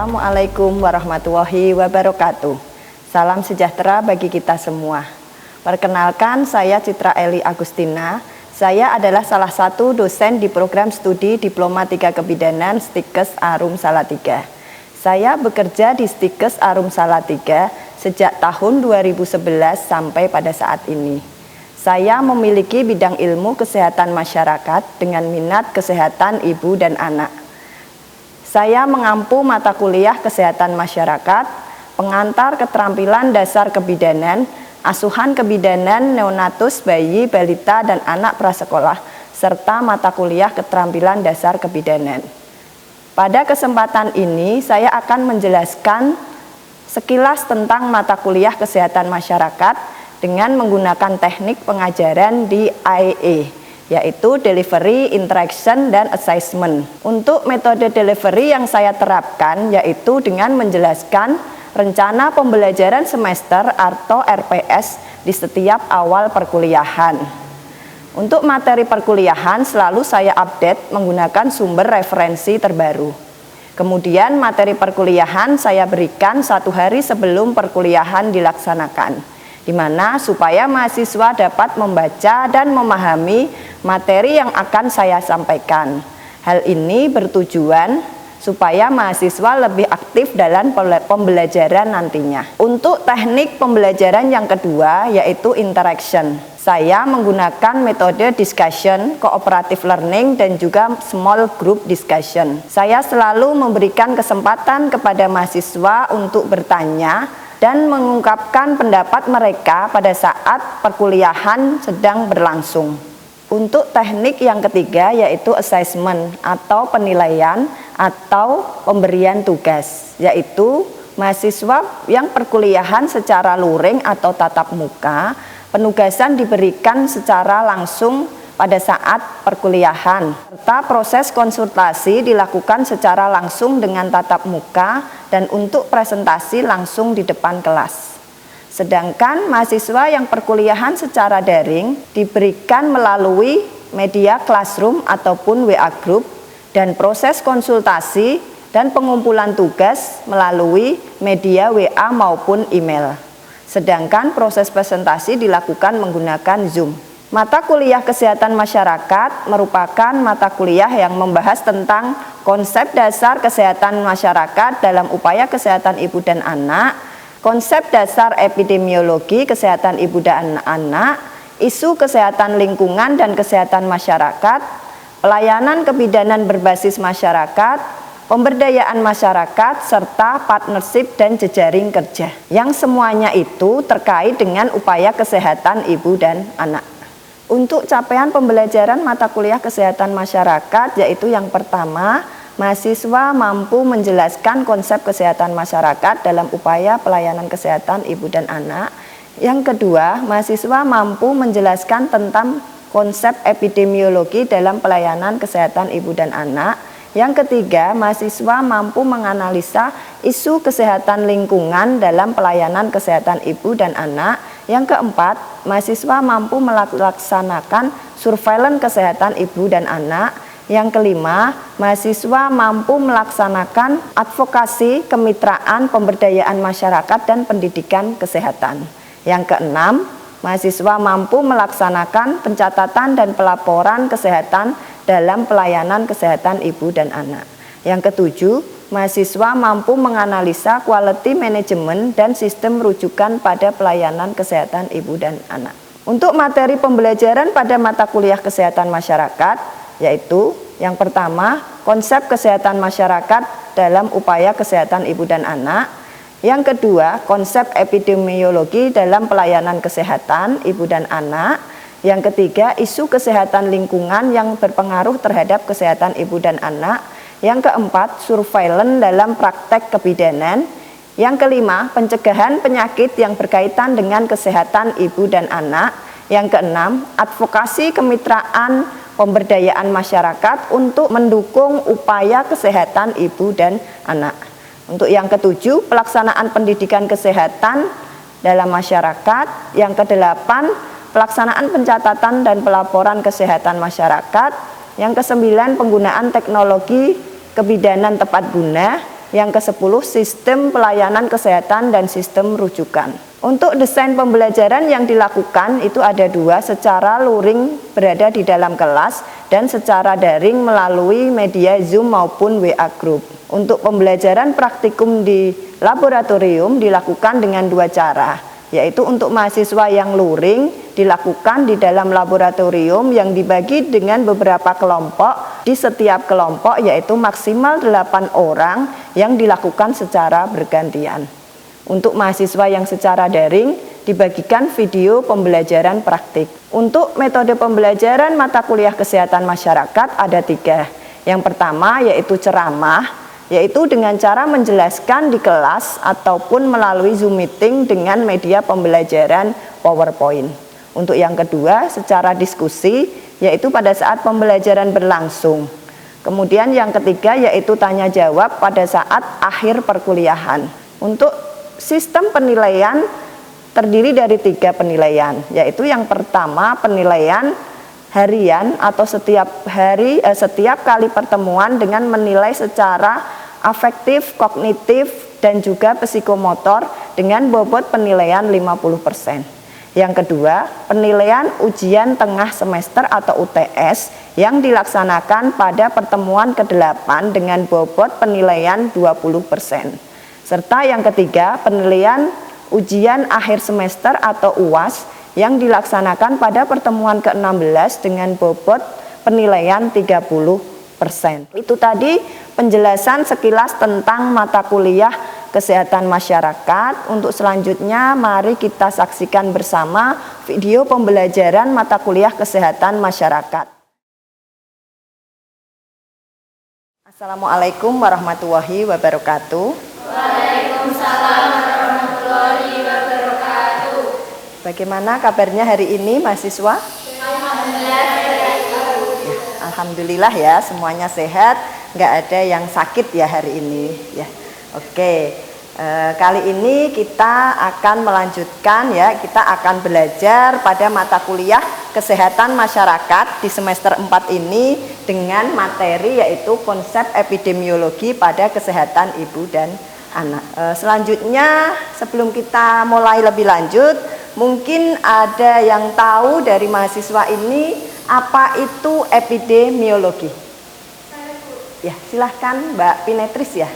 Assalamualaikum warahmatullahi wabarakatuh. Salam sejahtera bagi kita semua. Perkenalkan, saya Citra Eli Agustina. Saya adalah salah satu dosen di program studi Diploma 3 Kebidanan Stikes Arum Salatiga. Saya bekerja di Stikes Arum Salatiga sejak tahun 2011 sampai pada saat ini. Saya memiliki bidang ilmu kesehatan masyarakat dengan minat kesehatan ibu dan anak. Saya mengampu mata kuliah kesehatan masyarakat, pengantar keterampilan dasar kebidanan, asuhan kebidanan neonatus, bayi, balita, dan anak prasekolah, serta mata kuliah keterampilan dasar kebidanan. Pada kesempatan ini, saya akan menjelaskan sekilas tentang mata kuliah kesehatan masyarakat dengan menggunakan teknik pengajaran di IE, yaitu delivery, interaction, dan assessment. Untuk metode delivery yang saya terapkan yaitu dengan menjelaskan rencana pembelajaran semester atau RPS di setiap awal perkuliahan. Untuk materi perkuliahan selalu saya update menggunakan sumber referensi terbaru. Kemudian materi perkuliahan saya berikan 1 hari sebelum perkuliahan dilaksanakan, di mana supaya mahasiswa dapat membaca dan memahami materi yang akan saya sampaikan. Hal ini bertujuan supaya mahasiswa lebih aktif dalam pembelajaran nantinya. Untuk teknik pembelajaran yang kedua yaitu interaction. Saya menggunakan metode discussion, cooperative learning, dan juga small group discussion. Saya selalu memberikan kesempatan kepada mahasiswa untuk bertanya dan mengungkapkan pendapat mereka pada saat perkuliahan sedang berlangsung. Untuk teknik yang ketiga yaitu assessment atau penilaian atau pemberian tugas, yaitu mahasiswa yang perkuliahan secara luring atau tatap muka, penugasan diberikan secara langsung pada saat perkuliahan, serta proses konsultasi dilakukan secara langsung dengan tatap muka dan untuk presentasi langsung di depan kelas. Sedangkan mahasiswa yang perkuliahan secara daring diberikan melalui media classroom ataupun WA group dan proses konsultasi dan pengumpulan tugas melalui media WA maupun email. Sedangkan proses presentasi dilakukan menggunakan Zoom. Mata kuliah kesehatan masyarakat merupakan mata kuliah yang membahas tentang konsep dasar kesehatan masyarakat dalam upaya kesehatan ibu dan anak, konsep dasar epidemiologi kesehatan ibu dan anak, isu kesehatan lingkungan dan kesehatan masyarakat, pelayanan kebidanan berbasis masyarakat, pemberdayaan masyarakat, serta partnership dan jejaring kerja. Yang semuanya itu terkait dengan upaya kesehatan ibu dan anak. Untuk capaian pembelajaran mata kuliah kesehatan masyarakat yaitu yang pertama, mahasiswa mampu menjelaskan konsep kesehatan masyarakat dalam upaya pelayanan kesehatan ibu dan anak. Yang kedua, mahasiswa mampu menjelaskan tentang konsep epidemiologi dalam pelayanan kesehatan ibu dan anak. Yang ketiga, mahasiswa mampu menganalisa isu kesehatan lingkungan dalam pelayanan kesehatan ibu dan anak. Yang keempat, mahasiswa mampu melaksanakan surveillance kesehatan ibu dan anak. Yang kelima, mahasiswa mampu melaksanakan advokasi, kemitraan, pemberdayaan masyarakat, dan pendidikan kesehatan. Yang keenam, mahasiswa mampu melaksanakan pencatatan dan pelaporan kesehatan dalam pelayanan kesehatan ibu dan anak. Yang ketujuh, mahasiswa mampu menganalisa quality management dan sistem rujukan pada pelayanan kesehatan ibu dan anak. Untuk materi pembelajaran pada mata kuliah kesehatan masyarakat, yaitu yang pertama, konsep kesehatan masyarakat dalam upaya kesehatan ibu dan anak. Yang kedua, konsep epidemiologi dalam pelayanan kesehatan ibu dan anak. Yang ketiga, isu kesehatan lingkungan yang berpengaruh terhadap kesehatan ibu dan anak. Yang keempat, surveillance dalam praktek kebidanan. Yang kelima, pencegahan penyakit yang berkaitan dengan kesehatan ibu dan anak. Yang keenam, advokasi kemitraan pemberdayaan masyarakat untuk mendukung upaya kesehatan ibu dan anak. Untuk yang ketujuh, pelaksanaan pendidikan kesehatan dalam masyarakat. Yang kedelapan, pelaksanaan pencatatan dan pelaporan kesehatan masyarakat. Yang kesembilan, penggunaan teknologi kebidanan tepat guna. yang ke-10 sistem pelayanan kesehatan dan sistem rujukan. Untuk desain pembelajaran yang dilakukan itu ada dua, secara luring berada di dalam kelas dan secara daring melalui media Zoom maupun WA Group. Untuk pembelajaran praktikum di laboratorium dilakukan dengan dua cara, yaitu untuk mahasiswa yang luring dilakukan di dalam laboratorium yang dibagi dengan beberapa kelompok. Di setiap kelompok yaitu maksimal 8 orang yang dilakukan secara bergantian. Untuk mahasiswa yang secara daring dibagikan video pembelajaran praktik. Untuk metode pembelajaran mata kuliah kesehatan masyarakat ada 3. Yang pertama yaitu ceramah, yaitu dengan cara menjelaskan di kelas ataupun melalui Zoom meeting dengan media pembelajaran PowerPoint. Untuk yang kedua secara diskusi, yaitu pada saat pembelajaran berlangsung. Kemudian yang ketiga yaitu tanya jawab pada saat akhir perkuliahan. Untuk sistem penilaian terdiri dari 3 penilaian, yaitu yang pertama penilaian harian atau setiap kali pertemuan dengan menilai secara afektif, kognitif, dan juga psikomotor dengan bobot penilaian 50%. Yang kedua, penilaian ujian tengah semester atau UTS yang dilaksanakan pada pertemuan ke-8 dengan bobot penilaian 20%. Serta yang ketiga, penilaian ujian akhir semester atau UAS yang dilaksanakan pada pertemuan ke-16 dengan bobot penilaian 30%. Itu tadi penjelasan sekilas tentang mata kuliah kesehatan masyarakat. Untuk selanjutnya mari kita saksikan bersama video pembelajaran mata kuliah kesehatan masyarakat. Assalamualaikum warahmatullahi wabarakatuh. Waalaikumsalam warahmatullahi wabarakatuh. Bagaimana kabarnya hari ini mahasiswa? Alhamdulillah ya, semuanya sehat, nggak ada yang sakit ya hari ini ya. Oke, kali ini kita akan melanjutkan ya, kita akan belajar pada mata kuliah kesehatan masyarakat di semester 4 ini dengan materi yaitu konsep epidemiologi pada kesehatan ibu dan anak. Selanjutnya sebelum kita mulai lebih lanjut, mungkin ada yang tahu dari mahasiswa ini apa itu epidemiologi? Ya, silahkan Mbak Pinetris ya.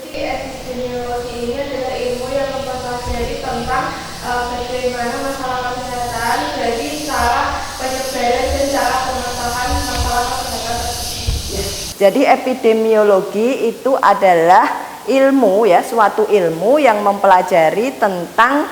Jadi epidemiologi ini adalah ilmu yang mempelajari tentang bagaimana masalah kesehatan, jadi cara penyebaran dan cara permasalahan masalah kesehatan. Jadi epidemiologi itu adalah ilmu ya, suatu ilmu yang mempelajari tentang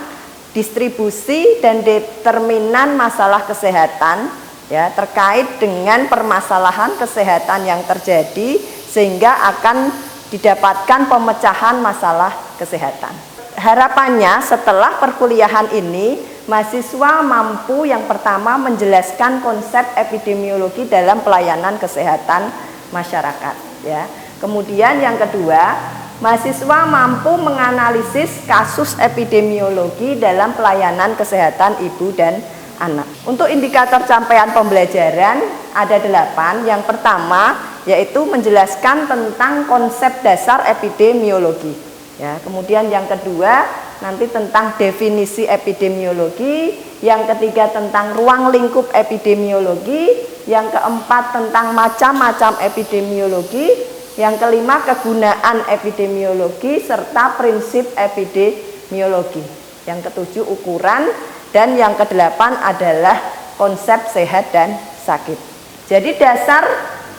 distribusi dan determinan masalah kesehatan ya, terkait dengan permasalahan kesehatan yang terjadi sehingga akan didapatkan pemecahan masalah kesehatan. Harapannya setelah perkuliahan ini mahasiswa mampu yang pertama menjelaskan konsep epidemiologi dalam pelayanan kesehatan masyarakat ya. Kemudian yang kedua, mahasiswa mampu menganalisis kasus epidemiologi dalam pelayanan kesehatan ibu dan anak. Untuk indikator capaian pembelajaran ada 8. Yang pertama yaitu menjelaskan tentang konsep dasar epidemiologi. Ya, kemudian yang kedua nanti tentang definisi epidemiologi, yang ketiga tentang ruang lingkup epidemiologi, yang keempat tentang macam-macam epidemiologi, yang kelima kegunaan epidemiologi serta prinsip epidemiologi, yang ketujuh ukuran, dan yang kedelapan adalah konsep sehat dan sakit. Jadi dasar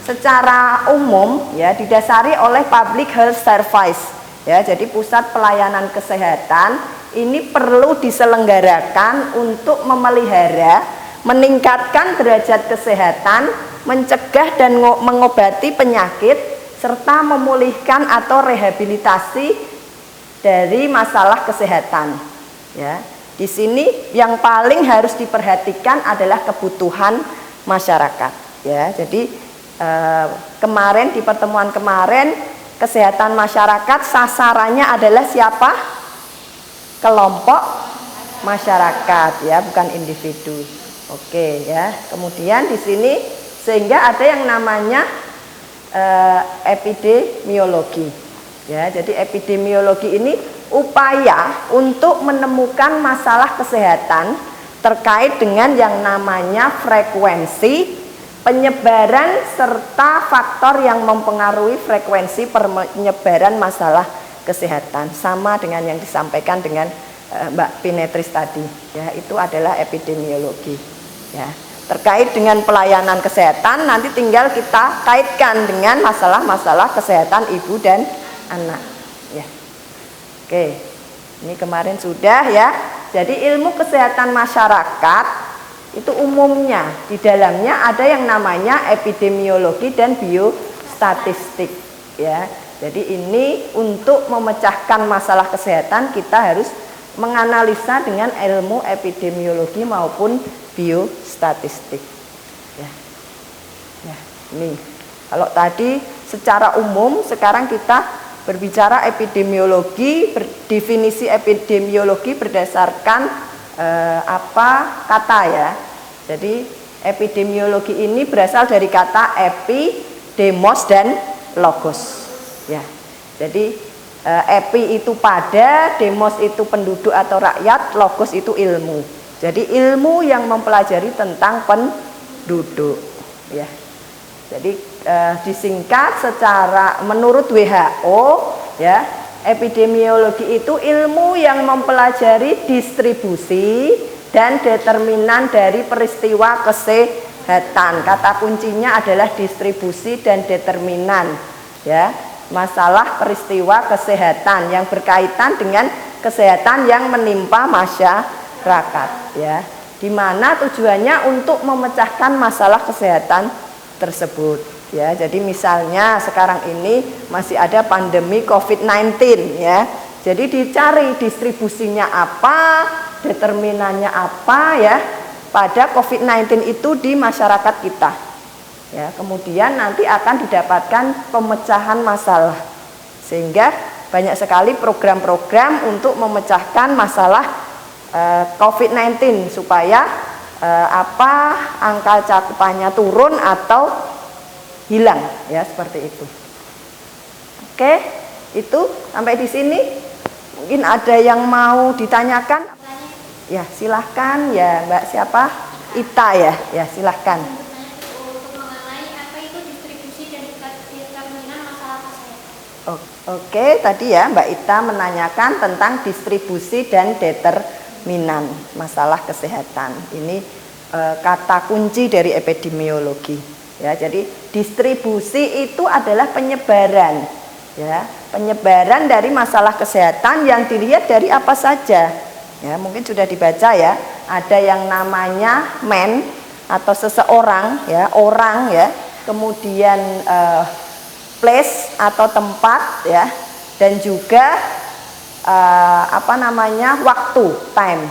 secara umum ya didasari oleh public health service. Ya, jadi pusat pelayanan kesehatan ini perlu diselenggarakan untuk memelihara, meningkatkan derajat kesehatan, mencegah dan mengobati penyakit, serta memulihkan atau rehabilitasi dari masalah kesehatan. Ya, di sini yang paling harus diperhatikan adalah kebutuhan masyarakat. Ya, jadi kemarin di pertemuan kemarin kesehatan masyarakat sasarannya adalah siapa? Kelompok masyarakat ya, bukan individu. Oke ya. Kemudian di sini sehingga ada yang namanya epidemiologi. Ya, jadi epidemiologi ini upaya untuk menemukan masalah kesehatan terkait dengan yang namanya frekuensi, penyebaran serta faktor yang mempengaruhi frekuensi penyebaran masalah kesehatan, sama dengan yang disampaikan dengan Mbak Pinetris tadi. Ya, itu adalah epidemiologi. Ya, terkait dengan pelayanan kesehatan nanti tinggal kita kaitkan dengan masalah-masalah kesehatan ibu dan anak. Ya, oke, ini kemarin sudah ya. Jadi ilmu kesehatan masyarakat itu umumnya di dalamnya ada yang namanya epidemiologi dan biostatistik. Ya, jadi ini untuk memecahkan masalah kesehatan kita harus menganalisa dengan ilmu epidemiologi maupun biostatistik. Ya, ya, ini kalau tadi secara umum, sekarang kita berbicara epidemiologi, definisi epidemiologi berdasarkan apa kata ya. Jadi epidemiologi ini berasal dari kata epi, demos dan logos. Ya, jadi epi itu pada, demos itu penduduk atau rakyat, logos itu ilmu. Jadi ilmu yang mempelajari tentang penduduk. Ya, jadi disingkat secara menurut WHO ya, epidemiologi itu ilmu yang mempelajari distribusi dan determinan dari peristiwa kesehatan. Kata kuncinya adalah distribusi dan determinan ya, masalah peristiwa kesehatan yang berkaitan dengan kesehatan yang menimpa masyarakat ya, di mana tujuannya untuk memecahkan masalah kesehatan tersebut ya. Jadi misalnya sekarang ini masih ada pandemi COVID-19 ya. Jadi dicari distribusinya apa, determinannya apa ya pada COVID-19 itu di masyarakat kita. Ya, kemudian nanti akan didapatkan pemecahan masalah. Sehingga banyak sekali program-program untuk memecahkan masalah COVID-19 supaya angka cakupannya turun atau hilang ya, seperti itu. Oke, itu sampai di sini. Mungkin ada yang mau ditanyakan? Ya, silahkan ya, Mbak siapa? Ita ya. Ya, silahkan. Oke, tadi ya Mbak Ita menanyakan tentang distribusi dan determinan masalah kesehatan. Ini kata kunci dari epidemiologi. Ya, jadi distribusi itu adalah penyebaran, ya, penyebaran dari masalah kesehatan yang dilihat dari apa saja. Ya, mungkin sudah dibaca ya. Ada yang namanya man atau seseorang, ya, orang, ya. Kemudian place atau tempat ya, dan juga waktu, time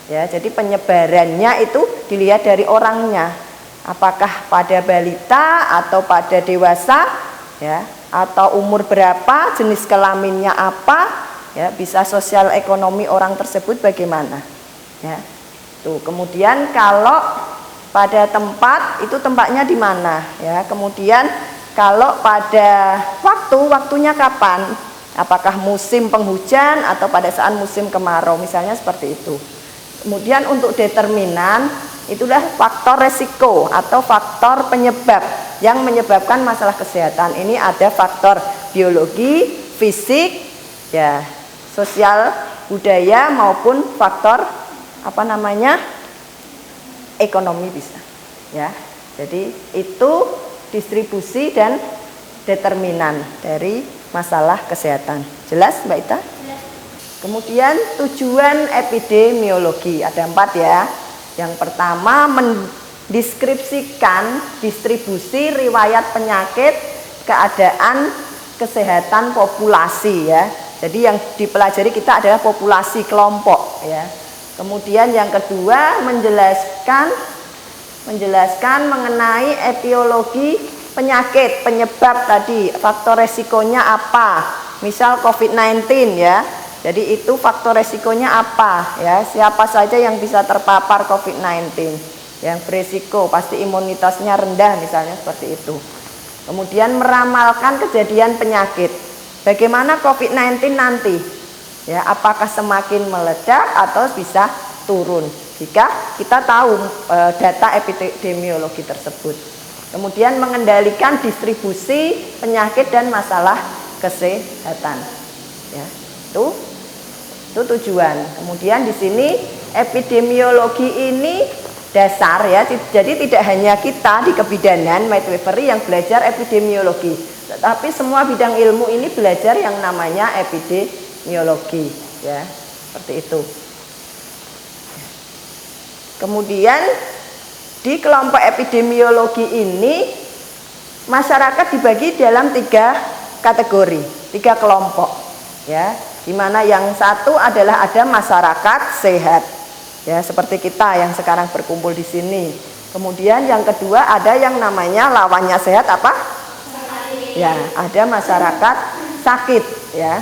ya. Jadi penyebarannya itu dilihat dari orangnya, apakah pada balita atau pada dewasa ya, atau umur berapa, jenis kelaminnya apa ya, bisa sosial ekonomi orang tersebut bagaimana ya. Tuh, kemudian kalau pada tempat itu tempatnya di mana ya, kemudian kalau pada waktunya kapan? Apakah musim penghujan atau pada saat musim kemarau, misalnya seperti itu. Kemudian untuk determinan, itulah faktor resiko atau faktor penyebab yang menyebabkan masalah kesehatan. Ini ada faktor biologi, fisik, ya, sosial, budaya maupun faktor ekonomi bisa. Ya, jadi itu distribusi dan determinan dari masalah kesehatan. Jelas Mbak Ita? Jelas. Kemudian tujuan epidemiologi ada 4 ya. Yang pertama mendeskripsikan distribusi riwayat penyakit, keadaan kesehatan populasi ya. Jadi yang dipelajari kita adalah populasi kelompok ya. Kemudian yang kedua menjelaskan mengenai etiologi penyakit, penyebab tadi, faktor resikonya apa, misal COVID-19 ya. Jadi itu faktor resikonya apa ya, siapa saja yang bisa terpapar COVID-19, yang beresiko, pasti imunitasnya rendah misalnya seperti itu. Kemudian meramalkan kejadian penyakit bagaimana COVID-19 nanti? Ya, apakah semakin meledak atau bisa turun jika kita tahu data epidemiologi tersebut. Kemudian mengendalikan distribusi penyakit dan masalah kesehatan. Ya, itu tujuan. Kemudian di sini epidemiologi ini dasar ya. Jadi tidak hanya kita di kebidanan midwifery yang belajar epidemiologi, tetapi semua bidang ilmu ini belajar yang namanya epidemiologi ya. Seperti itu. Kemudian di kelompok epidemiologi ini masyarakat dibagi dalam 3 kategori, 3 kelompok ya. Di mana yang satu adalah ada masyarakat sehat. Ya, seperti kita yang sekarang berkumpul di sini. Kemudian yang kedua ada yang namanya lawannya sehat apa? Ya, ada masyarakat sakit ya.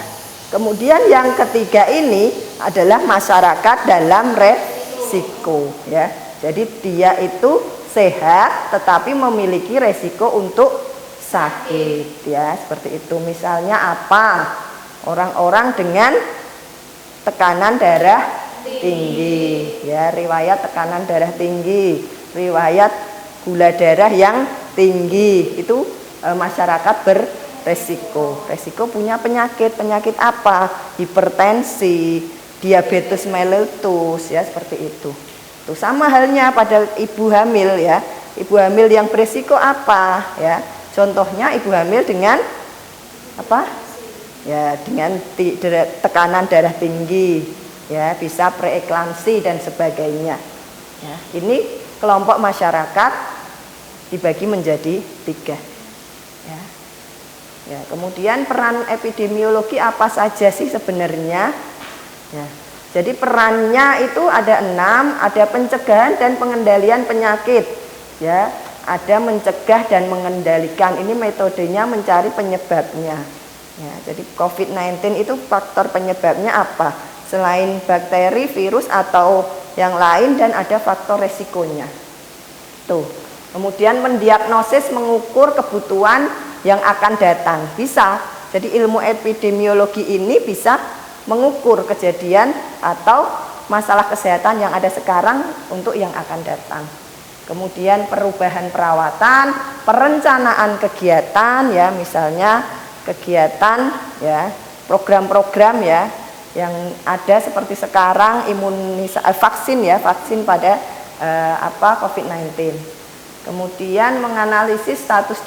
Kemudian yang ketiga ini adalah masyarakat dalam resiko ya. Jadi dia itu sehat tetapi memiliki resiko untuk sakit ya, seperti itu. Misalnya apa? Orang-orang dengan tekanan darah tinggi ya, riwayat tekanan darah tinggi, riwayat gula darah yang tinggi, itu masyarakat beresiko. Resiko punya penyakit apa? Hipertensi, diabetes mellitus ya, seperti itu. Tuh, sama halnya pada ibu hamil ya. Ibu hamil yang beresiko apa ya? Contohnya ibu hamil dengan apa? Ya, dengan tekanan darah tinggi ya, bisa preeklamsi dan sebagainya ya. Ini kelompok masyarakat dibagi menjadi 3 ya. Ya, kemudian peran epidemiologi apa saja sih sebenarnya ya. Jadi perannya itu ada 6, ada pencegahan dan pengendalian penyakit ya, ada mencegah dan mengendalikan. Ini metodenya mencari penyebabnya ya. Jadi COVID-19 itu faktor penyebabnya apa? Selain bakteri, virus atau yang lain, dan ada faktor resikonya. Tuh. Kemudian mendiagnosis, mengukur kebutuhan yang akan datang. Bisa. Jadi ilmu epidemiologi ini bisa mengukur kejadian atau masalah kesehatan yang ada sekarang untuk yang akan datang. Kemudian perubahan perawatan, perencanaan kegiatan ya, misalnya kegiatan ya, program-program ya yang ada seperti sekarang, vaksin ya, vaksin pada COVID-19. Kemudian menganalisis status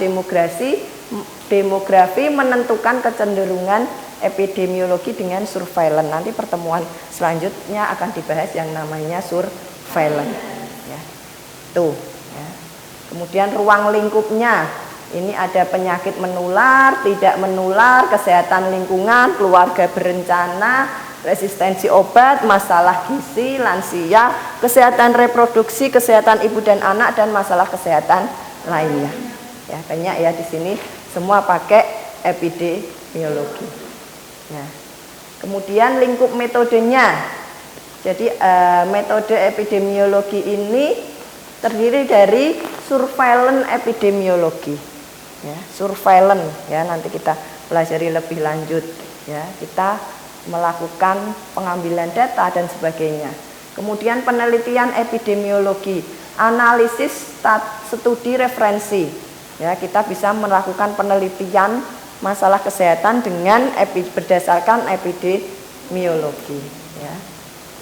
demografi menentukan kecenderungan epidemiologi dengan surveillance. Nanti pertemuan selanjutnya akan dibahas yang namanya surveillance ya. Tuh ya. Kemudian ruang lingkupnya, ini ada penyakit menular, tidak menular, kesehatan lingkungan, keluarga berencana, resistensi obat, masalah gizi, lansia, kesehatan reproduksi, kesehatan ibu dan anak, dan masalah kesehatan lainnya. Ya, banyak ya di sini, semua pakai epidemiologi. Ya. Kemudian lingkup metodenya. Jadi metode epidemiologi ini terdiri dari surveillance epidemiologi. Ya, surveillance ya, nanti kita pelajari lebih lanjut ya. Kita melakukan pengambilan data dan sebagainya. Kemudian penelitian epidemiologi, analisis studi referensi. Ya, kita bisa melakukan penelitian masalah kesehatan dengan berdasarkan epidemiologi ya.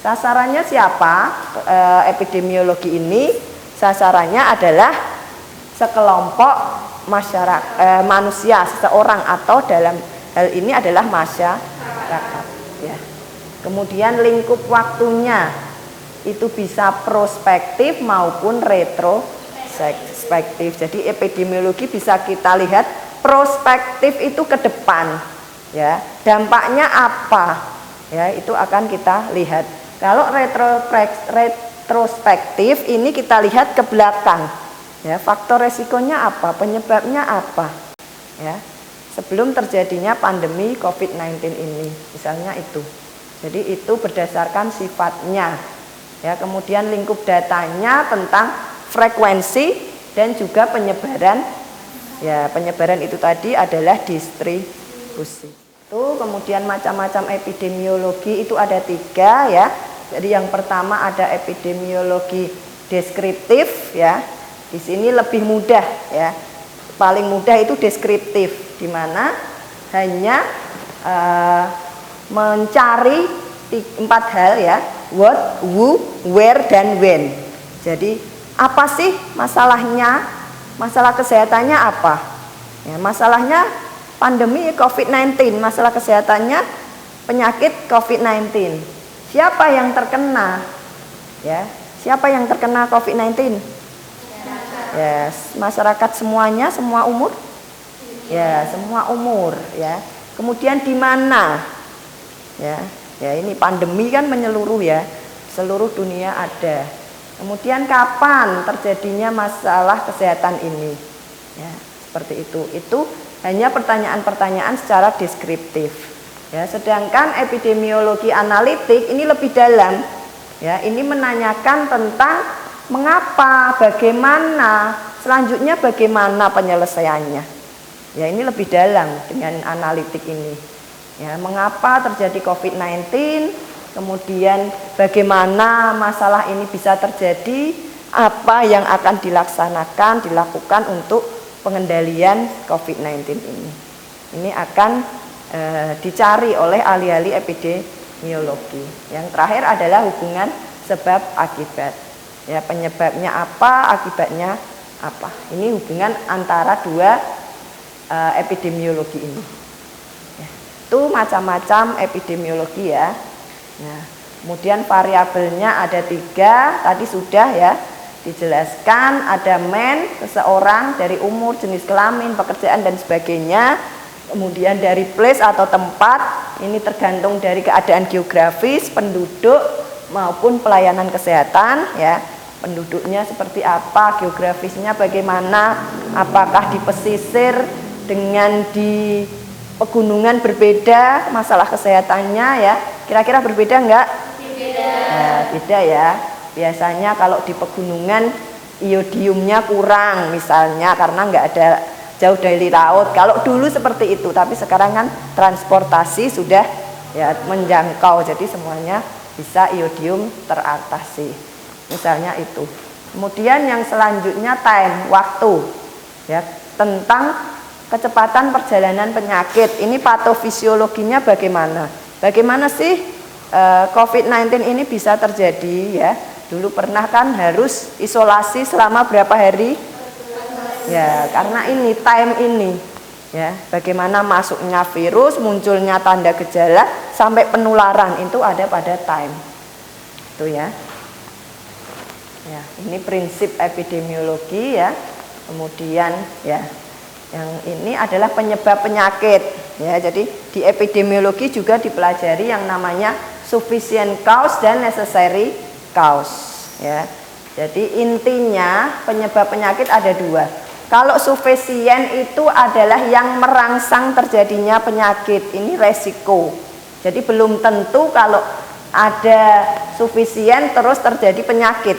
Sasarannya siapa? Epidemiologi ini sasarannya adalah sekelompok masyarakat, manusia, seseorang, atau dalam hal ini adalah masyarakat ya. Kemudian lingkup waktunya itu bisa prospektif maupun retrospektif. Jadi epidemiologi bisa kita lihat prospektif itu ke depan ya, dampaknya apa ya, itu akan kita lihat. Kalau retrospektif ini kita lihat ke belakang ya, faktor resikonya apa, penyebabnya apa ya, sebelum terjadinya pandemi COVID-19 ini misalnya itu. Jadi itu berdasarkan sifatnya ya. Kemudian lingkup datanya tentang frekuensi dan juga penyebaran ya, penyebaran itu tadi adalah distribusi. Tuh, kemudian macam-macam epidemiologi itu ada 3 ya. Jadi yang pertama ada epidemiologi deskriptif ya. Di sini lebih mudah ya. Paling mudah itu deskriptif, di mana hanya mencari 4 hal ya. What, who, where, dan when. Jadi apa sih masalahnya? Masalah kesehatannya apa? Ya, masalahnya pandemi COVID-19, masalah kesehatannya penyakit COVID-19. Siapa yang terkena? Ya, siapa yang terkena COVID-19? Yes, masyarakat semuanya, semua umur? Ya, semua umur ya. Kemudian di mana? Ya, ini pandemi kan menyeluruh ya. Seluruh dunia ada. Kemudian kapan terjadinya masalah kesehatan ini? Ya, seperti itu. Itu hanya pertanyaan-pertanyaan secara deskriptif. Ya, sedangkan epidemiologi analitik ini lebih dalam. Ya, ini menanyakan tentang mengapa, bagaimana, selanjutnya bagaimana penyelesaiannya. Ya, ini lebih dalam dengan analitik ini. Ya, mengapa terjadi COVID-19, kemudian bagaimana masalah ini bisa terjadi, apa yang akan dilakukan untuk pengendalian COVID-19 ini. Ini akan dicari oleh ahli-ahli epidemiologi. Yang terakhir adalah hubungan sebab akibat. Ya, penyebabnya apa, akibatnya apa. Ini hubungan antara 2 epidemiologi ini. Ya, itu macam-macam epidemiologi ya. Nah, kemudian variabelnya ada 3, tadi sudah ya dijelaskan. Ada man, seseorang, dari umur, jenis kelamin, pekerjaan dan sebagainya. Kemudian dari place atau tempat, ini tergantung dari keadaan geografis, penduduk maupun pelayanan kesehatan ya. Penduduknya seperti apa, geografisnya bagaimana, apakah di pesisir dengan di pegunungan berbeda masalah kesehatannya ya. Kira-kira berbeda enggak? Beda. Nah, beda ya. Biasanya kalau di pegunungan iodiumnya kurang misalnya karena enggak ada jauh dari laut. Kalau dulu seperti itu, tapi sekarang kan transportasi sudah ya menjangkau, jadi semuanya bisa iodium teratasi. Misalnya itu. Kemudian yang selanjutnya time, waktu. Ya, tentang kecepatan perjalanan penyakit. Ini patofisiologinya bagaimana? Bagaimana sih COVID-19 ini bisa terjadi ya? Dulu pernah kan harus isolasi selama berapa hari? Ya, karena ini time ini ya, bagaimana masuknya virus, munculnya tanda gejala sampai penularan itu ada pada time. Itu ya. Ya, ini prinsip epidemiologi ya. Kemudian ya, yang ini adalah penyebab penyakit ya. Jadi di epidemiologi juga dipelajari yang namanya sufficient cause dan necessary cause ya. Jadi intinya penyebab penyakit ada 2. Kalau sufficient itu adalah yang merangsang terjadinya penyakit, ini resiko. Jadi belum tentu kalau ada sufficient terus terjadi penyakit.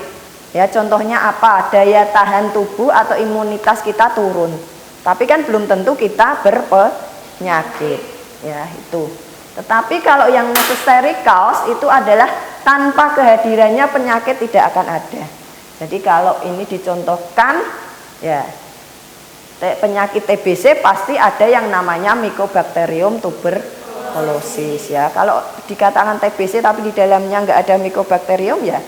Ya, contohnya apa? Daya tahan tubuh atau imunitas kita turun. Tapi kan belum tentu kita berpenyakit. Ya, itu. Tetapi kalau yang necessary cause itu adalah tanpa kehadirannya penyakit tidak akan ada. Jadi kalau ini dicontohkan ya, penyakit TBC pasti ada yang namanya Mycobacterium tuberculosis ya. Kalau dikatakan TBC tapi di dalamnya nggak ada Mycobacterium ya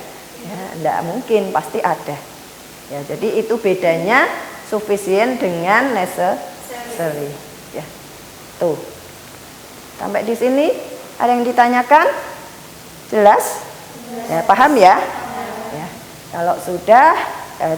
nggak mungkin, pasti ada. Ya, jadi itu bedanya sufficient dengan necessary. Ya, tuh. Sampai di sini ada yang ditanyakan? Jelas? Ya, paham ya? Ya. Kalau sudah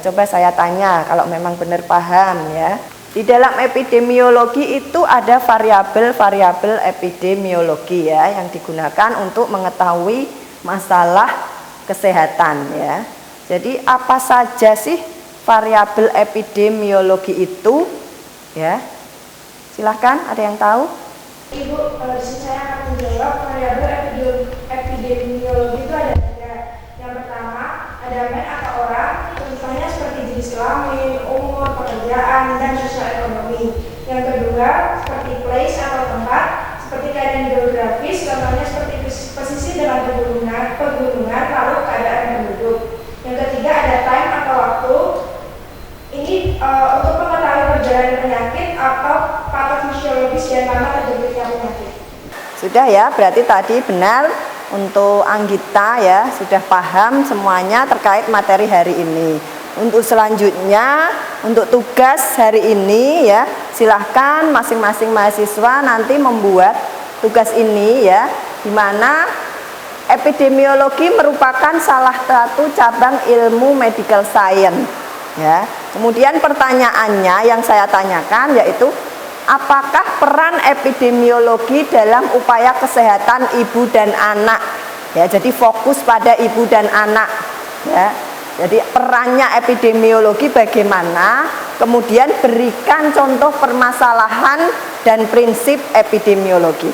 coba saya tanya kalau memang benar paham ya. Di dalam epidemiologi itu ada variabel-variabel epidemiologi ya yang digunakan untuk mengetahui masalah kesehatan ya. Jadi apa saja sih variabel epidemiologi itu ya? Silahkan, ada yang tahu? Ibu, di sini saya akan menjawab variabel epidemiologi itu ada 3. Yang pertama ada man atau orang, contohnya seperti jenis kelamin, umur, pekerjaan, dan sosial ekonomi. Yang kedua seperti place atau tempat, seperti kayak untuk mengetahui perjalanan penyakit atau patofisiologis dan lama terjadinya penyakit. Sudah ya, berarti tadi benar untuk Anggita ya, sudah paham semuanya terkait materi hari ini. Untuk selanjutnya, untuk tugas hari ini ya, silahkan masing-masing mahasiswa nanti membuat tugas ini ya, di mana epidemiologi merupakan salah satu cabang ilmu medical science ya. Kemudian pertanyaannya yang saya tanyakan yaitu, apakah peran epidemiologi dalam upaya kesehatan ibu dan anak? Ya, jadi fokus pada ibu dan anak. Ya, jadi perannya epidemiologi bagaimana? Kemudian berikan contoh permasalahan dan prinsip epidemiologi.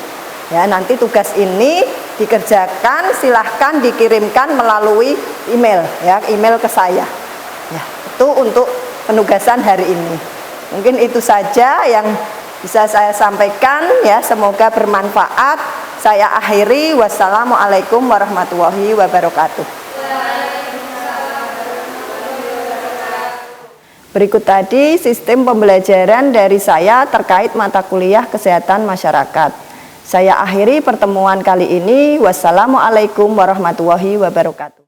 Ya, nanti tugas ini dikerjakan, silahkan dikirimkan melalui email, ya, email ke saya. Ya, itu untuk penugasan hari ini. Mungkin itu saja yang bisa saya sampaikan ya, semoga bermanfaat. Saya akhiri, wassalamualaikum warahmatullahi wabarakatuh. Berikut tadi sistem pembelajaran dari saya terkait mata kuliah kesehatan masyarakat. Saya akhiri pertemuan kali ini, wassalamualaikum warahmatullahi wabarakatuh.